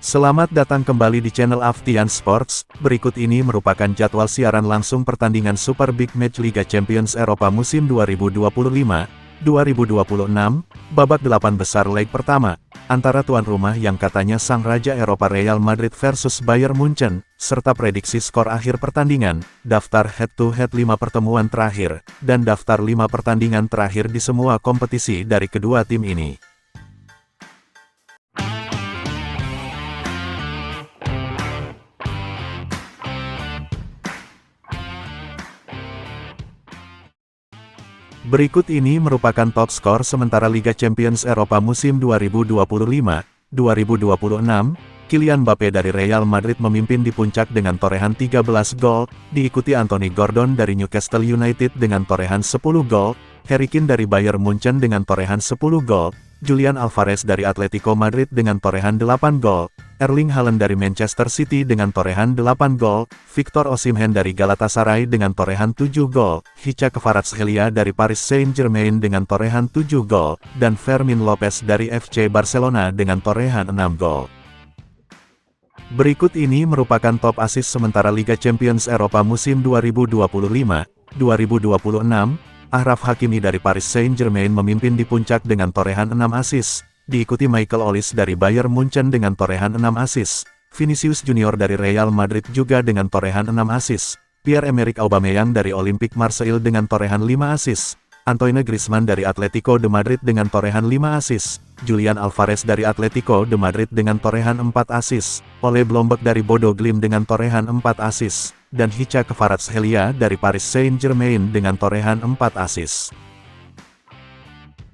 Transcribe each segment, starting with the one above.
Selamat datang kembali di channel Aftian Sports. Berikut ini merupakan jadwal siaran langsung pertandingan Super Big Match Liga Champions Eropa musim 2025-2026, babak 8 besar leg pertama, antara tuan rumah yang katanya sang raja Eropa Real Madrid versus Bayern Munchen, serta prediksi skor akhir pertandingan, daftar head-to-head 5 pertemuan terakhir, dan daftar 5 pertandingan terakhir di semua kompetisi dari kedua tim ini. Berikut ini merupakan top skor sementara Liga Champions Eropa musim 2025-2026. Kylian Mbappe dari Real Madrid memimpin di puncak dengan torehan 13 gol, diikuti Anthony Gordon dari Newcastle United dengan torehan 10 gol, Harry Kane dari Bayern Munchen dengan torehan 10 gol, Julian Alvarez dari Atletico Madrid dengan torehan 8 gol, Erling Haaland dari Manchester City dengan torehan 8 gol, Victor Osimhen dari Galatasaray dengan torehan 7 gol, Hicha Kvaratskhelia dari Paris Saint-Germain dengan torehan 7 gol, dan Fermin Lopez dari FC Barcelona dengan torehan 6 gol. Berikut ini merupakan top assist sementara Liga Champions Eropa musim 2025-2026. Achraf Hakimi dari Paris Saint-Germain memimpin di puncak dengan torehan 6 assist, diikuti Michael Olise dari Bayern Munchen dengan torehan 6 assist, Vinicius Junior dari Real Madrid juga dengan torehan 6 assist, Pierre-Emerick Aubameyang dari Olympique Marseille dengan torehan 5 assist, Antoine Griezmann dari Atletico de Madrid dengan torehan 5 assist, Julian Alvarez dari Atletico de Madrid dengan torehan 4 assist, Ole Blomberg dari Bodo Glimt dengan torehan 4 assist, dan Hicha Kvaratskhelia dari Paris Saint-Germain dengan torehan 4 assist.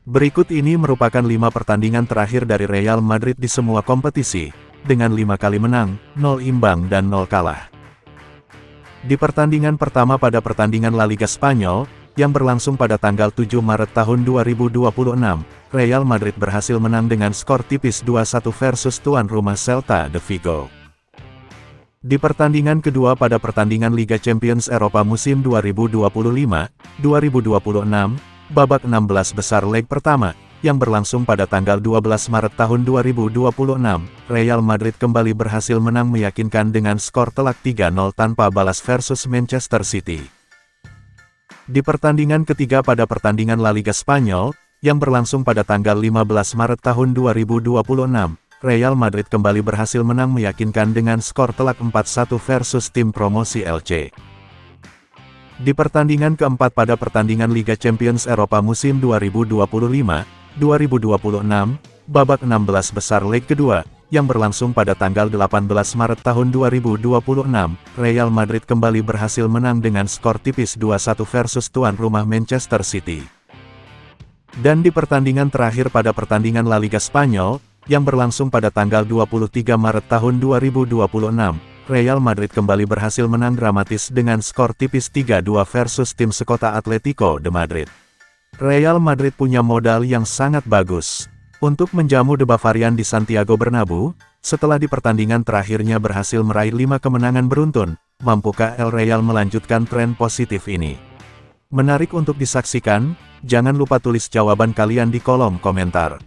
Berikut ini merupakan 5 pertandingan terakhir dari Real Madrid di semua kompetisi, dengan 5 kali menang, 0 imbang dan 0 kalah. Di pertandingan pertama pada pertandingan La Liga Spanyol, yang berlangsung pada tanggal 7 Maret tahun 2026, Real Madrid berhasil menang dengan skor tipis 2-1 versus tuan rumah Celta de Vigo. Di pertandingan kedua pada pertandingan Liga Champions Eropa musim 2025-2026, babak 16 besar leg pertama, yang berlangsung pada tanggal 12 Maret tahun 2026, Real Madrid kembali berhasil menang meyakinkan dengan skor telak 3-0 tanpa balas versus Manchester City. Di pertandingan ketiga pada pertandingan La Liga Spanyol, yang berlangsung pada tanggal 15 Maret tahun 2026, Real Madrid kembali berhasil menang meyakinkan dengan skor telak 4-1 versus tim promosi Elche. Di pertandingan keempat pada pertandingan Liga Champions Eropa musim 2025-2026, babak 16 besar leg kedua, yang berlangsung pada tanggal 18 Maret tahun 2026, Real Madrid kembali berhasil menang dengan skor tipis 2-1 versus tuan rumah Manchester City. Dan di pertandingan terakhir pada pertandingan La Liga Spanyol, yang berlangsung pada tanggal 23 Maret tahun 2026, Real Madrid kembali berhasil menang dramatis dengan skor tipis 3-2 versus tim sekota Atletico de Madrid. Real Madrid punya modal yang sangat bagus untuk menjamu The Bavarian di Santiago Bernabeu. Setelah di pertandingan terakhirnya berhasil meraih 5 kemenangan beruntun, mampukah El Real melanjutkan tren positif ini? Menarik untuk disaksikan, jangan lupa tulis jawaban kalian di kolom komentar.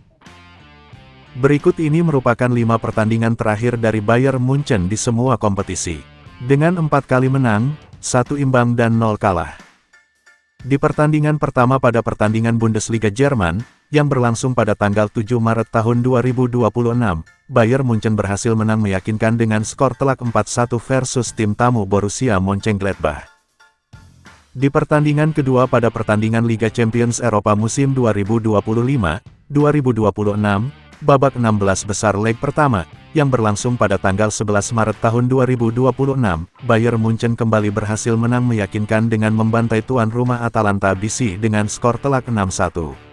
Berikut ini merupakan 5 pertandingan terakhir dari Bayern Munchen di semua kompetisi, dengan 4 kali menang, 1 imbang dan 0 kalah. Di pertandingan pertama pada pertandingan Bundesliga Jerman, yang berlangsung pada tanggal 7 Maret tahun 2026, Bayern Munchen berhasil menang meyakinkan dengan skor telak 4-1 versus tim tamu Borussia Mönchengladbach. Di pertandingan kedua pada pertandingan Liga Champions Eropa musim 2025-2026, babak 16 besar leg pertama, yang berlangsung pada tanggal 11 Maret tahun 2026, Bayern Munchen kembali berhasil menang meyakinkan dengan membantai tuan rumah Atalanta BC dengan skor telak 6-1.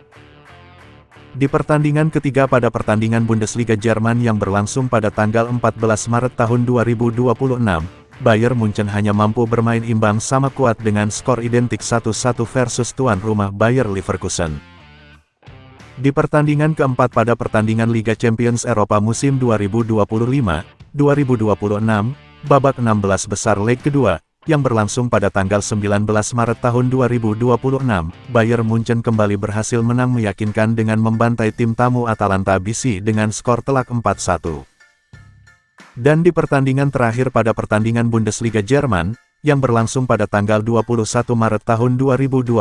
Di pertandingan ketiga pada pertandingan Bundesliga Jerman yang berlangsung pada tanggal 14 Maret tahun 2026, Bayern Munchen hanya mampu bermain imbang sama kuat dengan skor identik 1-1 versus tuan rumah Bayer Leverkusen. Di pertandingan keempat pada pertandingan Liga Champions Eropa musim 2025-2026, babak 16 besar leg kedua, yang berlangsung pada tanggal 19 Maret tahun 2026, Bayern Munchen kembali berhasil menang meyakinkan dengan membantai tim tamu Atalanta BC dengan skor telak 4-1. Dan di pertandingan terakhir pada pertandingan Bundesliga Jerman, yang berlangsung pada tanggal 21 Maret tahun 2026,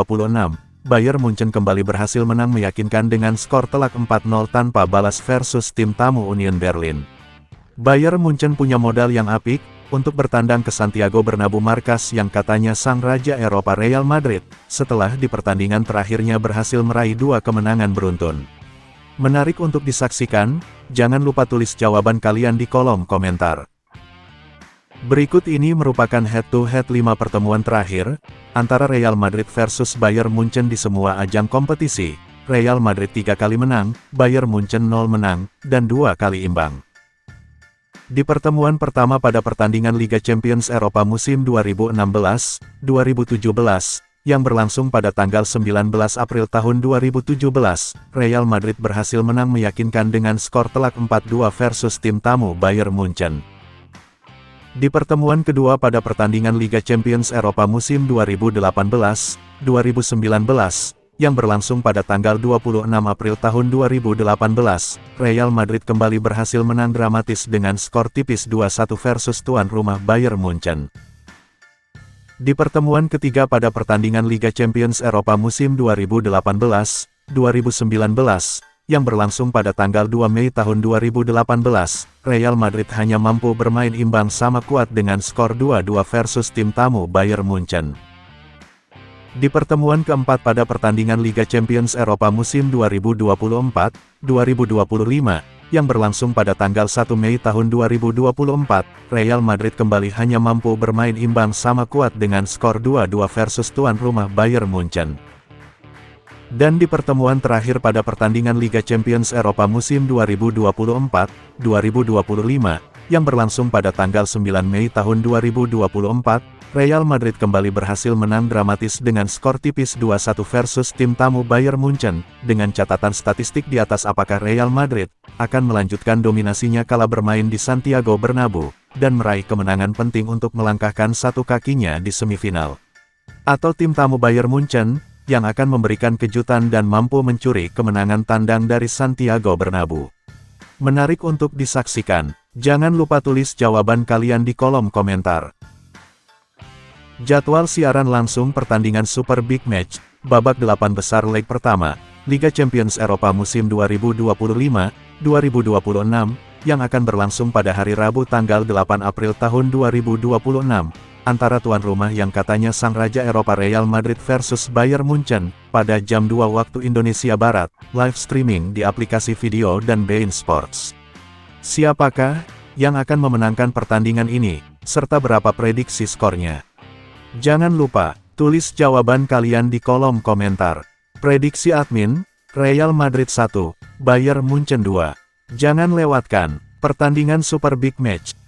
Bayern Munchen kembali berhasil menang meyakinkan dengan skor telak 4-0 tanpa balas versus tim tamu Union Berlin. Bayern Munchen punya modal yang apik untuk bertandang ke Santiago Bernabeu, markas yang katanya sang raja Eropa Real Madrid, setelah di pertandingan terakhirnya berhasil meraih 2 kemenangan beruntun. Menarik untuk disaksikan, jangan lupa tulis jawaban kalian di kolom komentar. Berikut ini merupakan head-to-head 5 pertemuan terakhir, antara Real Madrid versus Bayern Munchen di semua ajang kompetisi. Real Madrid 3 kali menang, Bayern Munchen 0 menang, dan 2 kali imbang. Di pertemuan pertama pada pertandingan Liga Champions Eropa musim 2016-2017, yang berlangsung pada tanggal 19 April tahun 2017, Real Madrid berhasil menang meyakinkan dengan skor telak 4-2 versus tim tamu Bayern Munchen. Di pertemuan kedua pada pertandingan Liga Champions Eropa musim 2018-2019, yang berlangsung pada tanggal 26 April tahun 2018, Real Madrid kembali berhasil menang dramatis dengan skor tipis 2-1 versus tuan rumah Bayern Munchen. Di pertemuan ketiga pada pertandingan Liga Champions Eropa musim 2018-2019, yang berlangsung pada tanggal 2 Mei tahun 2018, Real Madrid hanya mampu bermain imbang sama kuat dengan skor 2-2 versus tim tamu Bayern Munchen. Di pertemuan keempat pada pertandingan Liga Champions Eropa musim 2024-2025, yang berlangsung pada tanggal 1 Mei tahun 2024, Real Madrid kembali hanya mampu bermain imbang sama kuat dengan skor 2-2 versus tuan rumah Bayern Munchen. Dan di pertemuan terakhir pada pertandingan Liga Champions Eropa musim 2024-2025, yang berlangsung pada tanggal 9 Mei tahun 2024, Real Madrid kembali berhasil menang dramatis dengan skor tipis 2-1 versus tim tamu Bayern Munchen, dengan catatan statistik di atas. Apakah Real Madrid akan melanjutkan dominasinya kala bermain di Santiago Bernabeu, dan meraih kemenangan penting untuk melangkahkan satu kakinya di semifinal? Atau tim tamu Bayern Munchen, yang akan memberikan kejutan dan mampu mencuri kemenangan tandang dari Santiago Bernabeu? Menarik untuk disaksikan. Jangan lupa tulis jawaban kalian di kolom komentar. Jadwal siaran langsung pertandingan Super Big Match, babak 8 besar leg pertama, Liga Champions Eropa musim 2025-2026, yang akan berlangsung pada hari Rabu tanggal 8 April tahun 2026, antara tuan rumah yang katanya sang raja Eropa Real Madrid versus Bayern Munchen, pada jam 2 waktu Indonesia Barat, live streaming di aplikasi video dan beIN Sports. Siapakah yang akan memenangkan pertandingan ini, serta berapa prediksi skornya? Jangan lupa, tulis jawaban kalian di kolom komentar. Prediksi admin, Real Madrid 1, Bayern Munchen 2. Jangan lewatkan pertandingan Super Big Match.